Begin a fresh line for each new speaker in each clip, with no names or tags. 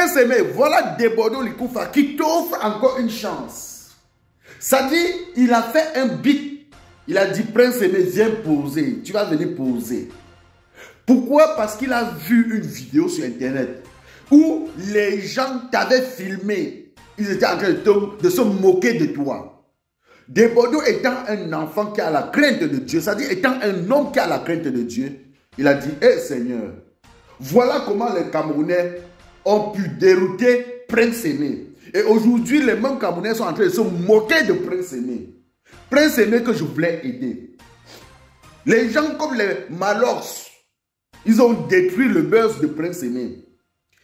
Prince Aimé, voilà Debodo Likoufa qui t'offre encore une chance. Ça dit, il a fait un beat. Il a dit, Prince Aimé, viens poser. Tu vas venir poser. Pourquoi? Parce qu'il a vu une vidéo sur Internet où les gens t'avaient filmé. Ils étaient en train de se moquer de toi. Debodo étant un enfant qui a la crainte de Dieu, c'est-à-dire étant un homme qui a la crainte de Dieu, il a dit, hé Seigneur, voilà comment les Camerounais ont pu dérouter Prince Aimé. Et aujourd'hui, les mêmes Camerounais sont en train de se moquer de Prince Aimé. Prince Aimé que je voulais aider. Les gens comme les Malors, ils ont détruit le buzz de Prince Aimé.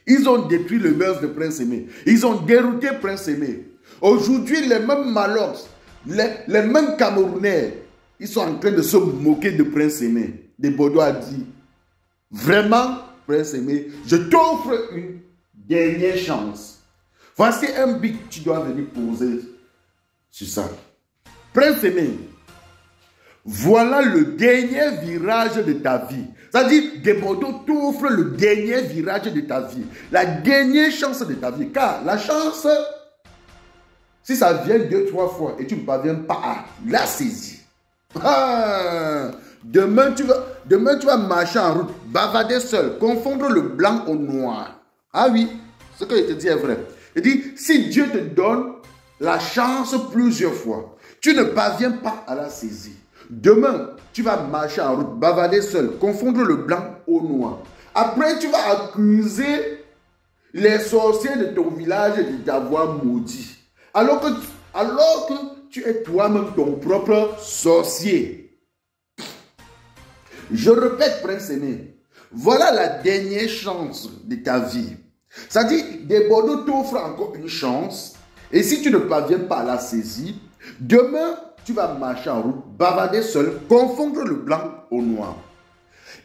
Ils ont détruit le buzz de Prince Aimé. Ils ont dérouté Prince Aimé. Aujourd'hui, les mêmes Malors, les mêmes Camerounais, ils sont en train de se moquer de Prince Aimé. Debodo a dit, vraiment, Prince Aimé, je t'offre une dernière chance. Voici un beat que tu dois venir poser sur ça. Prince Aimé, voilà le dernier virage de ta vie. C'est-à-dire, Debodo t'offre le dernier virage de ta vie. La dernière chance de ta vie. Car la chance, si ça vient 2-3 fois et tu ne parviens pas à la saisir. Demain, tu vas marcher en route, bavader seul, confondre le blanc au noir. Ah oui, ce que je te dis est vrai. Il dit, si Dieu te donne la chance plusieurs fois, tu ne parviens pas à la saisir. Demain, tu vas marcher en route, bavader seul, confondre le blanc au noir. Après, tu vas accuser les sorciers de ton village de t'avoir maudit. Alors que tu es toi-même ton propre sorcier. Je répète, Prince Aimé, voilà la dernière chance de ta vie. C'est-à-dire, Debodo t'offre encore une chance. Et si tu ne parviens pas à la saisir, demain, tu vas marcher en route, bavader seul, confondre le blanc au noir.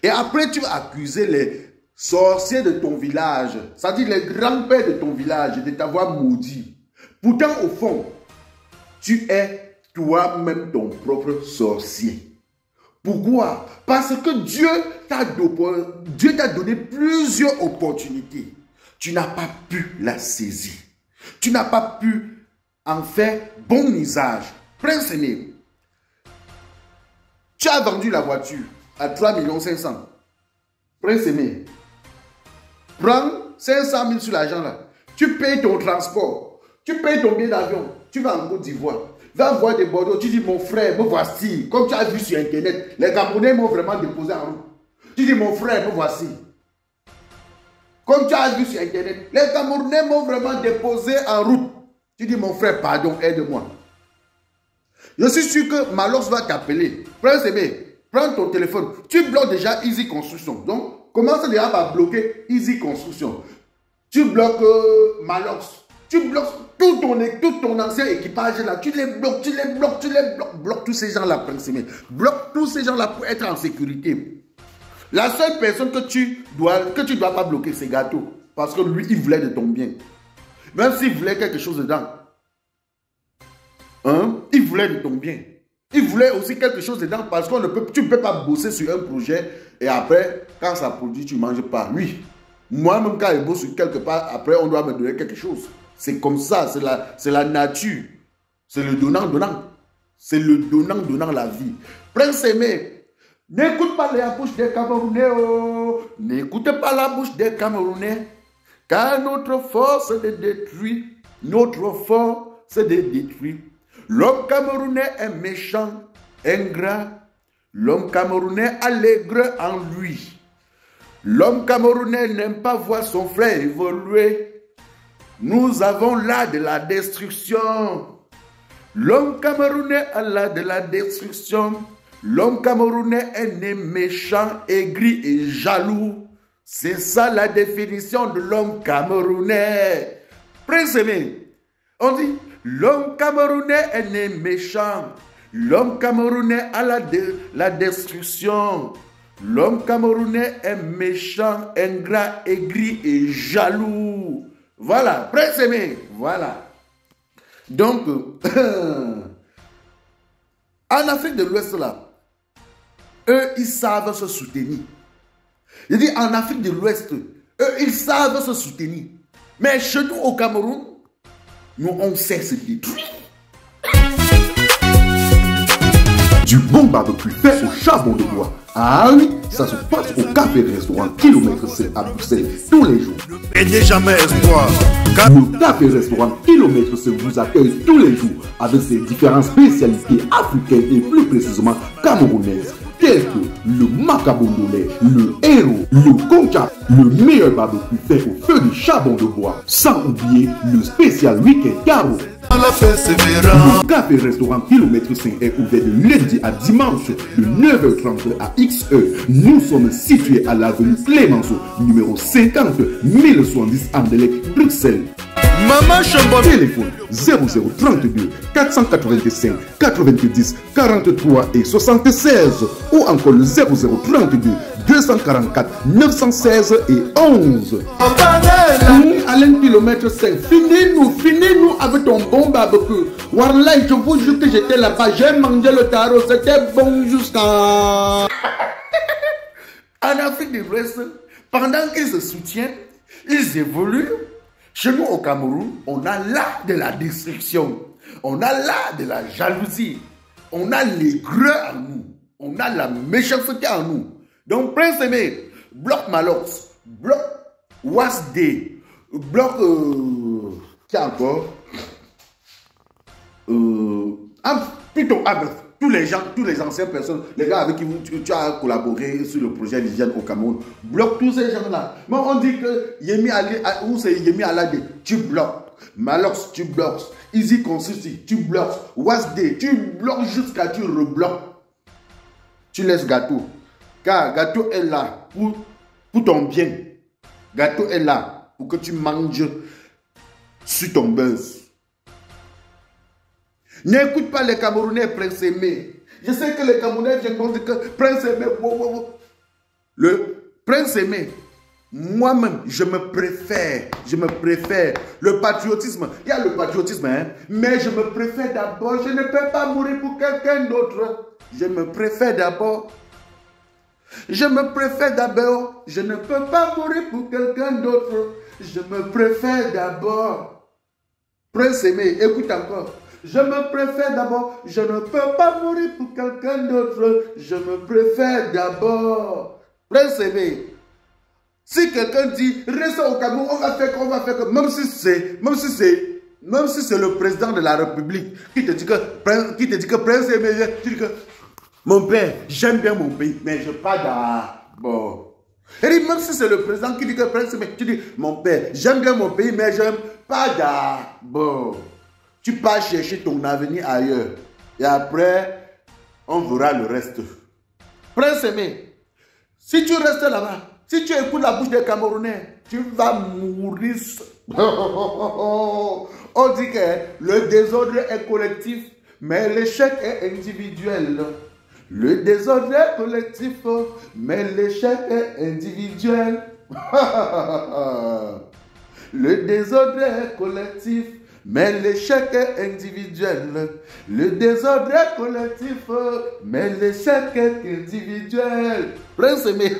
Et après, tu vas accuser les sorciers de ton village, c'est-à-dire les grands-pères de ton village, de t'avoir maudit. Pourtant, au fond, tu es toi-même ton propre sorcier. Pourquoi? Parce que Dieu t'a donné plusieurs opportunités. Tu n'as pas pu la saisir. Tu n'as pas pu en faire bon usage. Prince Aimé, tu as vendu la voiture à 3 500 000. Prince Aimé, prends 500 000 sur l'argent là. Tu payes ton transport. Tu payes ton billet d'avion. Tu vas en Côte d'Ivoire. Va voir des Bordeaux. Tu dis, mon frère, me voici. Comme tu as vu sur Internet, les Camerounais m'ont vraiment déposé en route. Tu dis, mon frère, me voici. Comme tu as vu sur Internet, les Camerounais m'ont vraiment déposé en route. Tu dis, mon frère, pardon, aide-moi. Je suis sûr que Malox va t'appeler. Prince Aimé, prends ton téléphone. Tu bloques déjà Easy Construction. Donc, commence déjà par bloquer Easy Construction. Tu bloques Malox. Tu bloques tout ton ancien équipage là. Tu les bloques, tu les bloques, tu les bloques. Bloque tous ces gens-là, Prince Aimé. Bloque tous ces gens-là pour être en sécurité. La seule personne que tu dois pas bloquer, c'est Gâteau. Parce que lui, il voulait de ton bien. Même s'il voulait quelque chose dedans. Hein? Il voulait de ton bien. Il voulait aussi quelque chose dedans parce que tu ne peux pas bosser sur un projet et après, quand ça produit, tu ne manges pas. Oui. Moi-même, quand je bosse sur quelque part, après, on doit me donner quelque chose. C'est comme ça, c'est la nature. C'est le donnant-donnant. C'est le donnant-donnant la vie. Prince Aimé, n'écoute pas la bouche des Camerounais. Oh. N'écoute pas la bouche des Camerounais. Car notre force est de détruire. Notre force est de détruire. L'homme camerounais est méchant, ingrat. L'homme camerounais allègre en lui. L'homme camerounais n'aime pas voir son frère évoluer. Nous avons là de la destruction. L'homme camerounais a là de la destruction. L'homme camerounais est né méchant, aigri et jaloux. C'est ça la définition de l'homme camerounais. Prince Aimé, on dit, l'homme camerounais est né méchant. L'homme camerounais a la destruction. L'homme camerounais est méchant, ingrat, aigri et jaloux. Voilà, Prince Aimé, voilà. Donc, en Afrique de l'Ouest, là, eux, ils savent se soutenir. Je dis, en Afrique de l'Ouest, eux, ils savent se soutenir. Mais chez nous au Cameroun, nous on sait se détruire. Du bon barbecue fait au charbon de bois. Ah oui, ça se passe au café restaurant Kilomètre C à Bruxelles tous les jours.
Et n'est jamais espoir.
Le café restaurant Kilomètre C vous accueille tous les jours avec ses différentes spécialités africaines et plus précisément camerounaises, telles que le macabondolais, le héros, le concha, le meilleur barbecue fait au feu du charbon de bois, sans oublier le spécial week-end carreau. Le café restaurant Kilomètre 5 est ouvert de lundi à dimanche de 9h30 à XE. Nous sommes situés à l'avenue Clémenceau, numéro 50 1070 Anderlecht, Bruxelles.
Maman Chambon.
Téléphone 0032 485 90 43 et 76 ou encore le 0032 244 916 et 11. Alain Kilomètre 5, finis-nous avec ton bon barbecue. Warlai, je vous jure que j'étais là-bas, j'ai mangé le tarot, c'était bon jusqu'à... En Afrique de l'Ouest, pendant qu'ils se soutiennent, ils évoluent. Chez nous au Cameroun, on a l'art de la destruction, on a l'art de la jalousie, on a l'aigreur en nous, on a la méchanceté en nous. Donc, Prince Aimé, bloc Malox, bloc Wasd, bloc... qui a encore plutôt tous les anciennes personnes, les gars avec qui tu as collaboré sur le projet d'hygiène au Cameroun, bloque tous ces gens-là. Mais on dit que Yemi Alade, tu bloques. Malox, tu bloques. Easy Consisti, tu bloques. Wasd, tu bloques jusqu'à tu rebloques. Tu laisses Gâteau. Car Gâteau est là pour ton bien. Gâteau est là pour que tu manges sur ton buzz. N'écoute pas les Camerounais, Prince Aimé. Je sais que les Camerounais viennent dire que Prince Aimé, le Prince Aimé, moi-même, je me préfère. Le patriotisme, il y a le patriotisme, hein, mais je me préfère d'abord. Je ne peux pas mourir pour quelqu'un d'autre. Je me préfère d'abord. Je me préfère d'abord. Je ne peux pas mourir pour quelqu'un d'autre. Je me préfère d'abord. Prince Aimé, écoute encore. Je me préfère d'abord. Je ne peux pas mourir pour quelqu'un d'autre. Je me préfère d'abord. Prince Aimé, si quelqu'un dit reste au Cameroun, on va faire comme même si c'est le président de la République qui te dit que Prince Aimé, tu dis que mon père, j'aime bien mon pays, mais je pas d'abord. Et même si c'est le président qui dit que Prince Aimé, tu dis mon père, j'aime bien mon pays, mais j'aime pas d'abord. Tu pars chercher ton avenir ailleurs. Et après, on verra le reste. Prince Aimé, si tu restes là-bas, si tu écoutes la bouche des Camerounais, tu vas mourir. On dit que le désordre est collectif, mais l'échec est individuel. Le désordre est collectif, mais l'échec est individuel. Le désordre est collectif, mais l'échec est individuel. Le désordre est collectif, mais l'échec est individuel. Prince Aimé,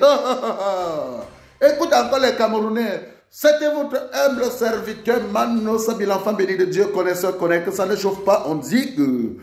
écoute encore les Camerounais. C'était votre humble serviteur, Mano Sabi, l'enfant béni de Dieu, connaisseur, connaît que ça ne chauffe pas. On dit que,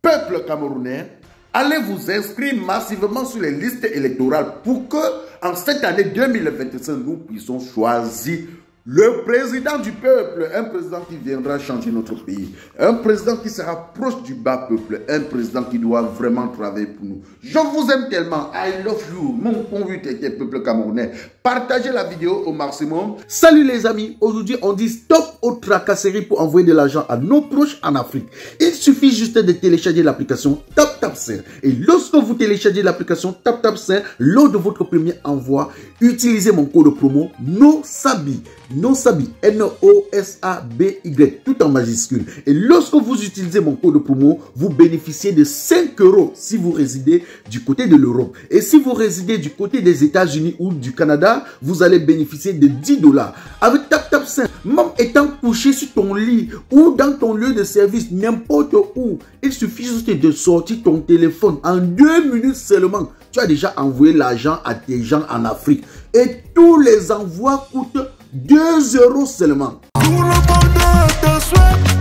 peuple camerounais, allez vous inscrire massivement sur les listes électorales pour que, en cette année 2025, nous puissions choisir le président du peuple, un président qui viendra changer notre pays, un président qui sera proche du bas peuple, un président qui doit vraiment travailler pour nous. Je vous aime tellement, I love you, mon convict peuple camerounais. Partagez la vidéo au maximum. Salut les amis, aujourd'hui on dit stop aux tracasseries pour envoyer de l'argent à nos proches en Afrique. Il suffit juste de télécharger l'application TapTapSend. Et lorsque vous téléchargez l'application TapTapSend, lors de votre premier envoi, utilisez mon code promo NOSABI. NOSABI, N-O-S-A-B-Y, tout en majuscule. Et lorsque vous utilisez mon code promo, vous bénéficiez de 5 € si vous résidez du côté de l'Europe. Et si vous résidez du côté des États-Unis ou du Canada, vous allez bénéficier de 10 $. Avec TapTapSend, même étant couché sur ton lit ou dans ton lieu de service, n'importe où, il suffit juste de sortir ton téléphone. En 2 minutes seulement, tu as déjà envoyé l'argent à tes gens en Afrique. Et tous les envois coûtent 2 € seulement.
Pour le bonheur de souhait.